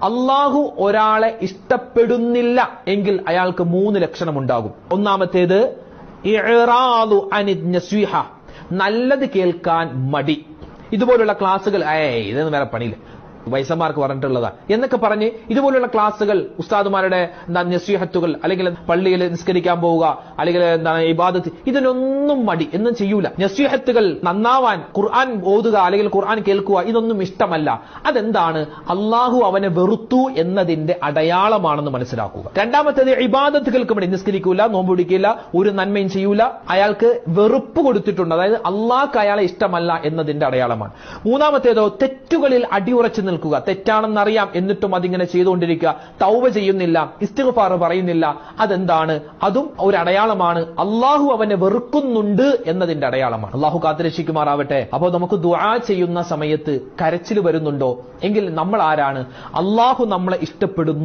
അള്ളാഹു ഒരാളെ ഇഷ്ടപ്പെടുന്നില്ല എങ്കിൽ അയാൾക്ക് 3 ലക്ഷണം ഉണ്ടാകും. ഒന്നാമത്തേത് ഇഅ്റാദു അനിൻ നസ്വിഹ, നല്ലത് കേൾക്കാൻ മടി. ഇതുപോലുള്ള ക്ലാസുകൾ ഇതൊന്നും വേറെ പണിയില്ല, വൈസന്മാർക്ക് പറഞ്ഞിട്ടുള്ളതാ എന്നൊക്കെ പറഞ്ഞ് ഇതുപോലുള്ള ക്ലാസുകൾ, ഉസ്താദുമാരുടെ നസീഹത്തുകൾ, അല്ലെങ്കിൽ പള്ളിയിൽ നിസ്കരിക്കാൻ പോവുക, അല്ലെങ്കിൽ എന്താണ് ഇബാദത്ത്, ഇതിനൊന്നും മടി, എന്നും ചെയ്യൂല. നസീഹത്തുകൾ നന്നാവാൻ ഖുർആൻ ഓതുക അല്ലെങ്കിൽ ഖുർആൻ കേൾക്കുക, ഇതൊന്നും ഇഷ്ടമല്ല. അതെന്താണ്? അള്ളാഹു അവനെ വെറുത്തു എന്നതിന്റെ അടയാളമാണെന്ന് മനസ്സിലാക്കുക. രണ്ടാമത്തേത് ഇബാദത്തുകൾക്ക് വേണ്ടി നിസ്കരിക്കൂല, നോമ്പ് പിടിക്കില്ല, ഒരു നന്മയും ചെയ്യൂല, അയാൾക്ക് വെറുപ്പ് കൊടുത്തിട്ടുണ്ട്, അതായത് അള്ളാഹ്ക്ക് അയാളെ ഇഷ്ടമല്ല എന്നതിന്റെ അടയാളമാണ്. മൂന്നാമത്തേതോ തെറ്റുകളിൽ അടിയുറച്ചു നിൽക്കുക, തെറ്റാണെന്നറിയാം എന്നിട്ടും അതിങ്ങനെ ചെയ്തുകൊണ്ടിരിക്കുക, തൗബ ചെയ്യുന്നില്ല, ഇസ്തിഗ്ഫാർ പറയുന്നില്ല. അതെന്താണ്? അതും ഒരു അടയാളമാണ്, അള്ളാഹു അവനെ വെറുക്കുന്നുണ്ട് എന്നതിന്റെ അടയാളമാണ്. അള്ളാഹു കാത്തുരക്ഷിക്കുമാറാവട്ടെ. അപ്പോൾ നമുക്ക് ദുആ ചെയ്യുന്ന സമയത്ത് കരച്ചിൽ വരുന്നുണ്ടോ എങ്കിൽ നമ്മൾ ആരാണ്? അള്ളാഹു നമ്മളെ ഇഷ്ടപ്പെടുന്നു.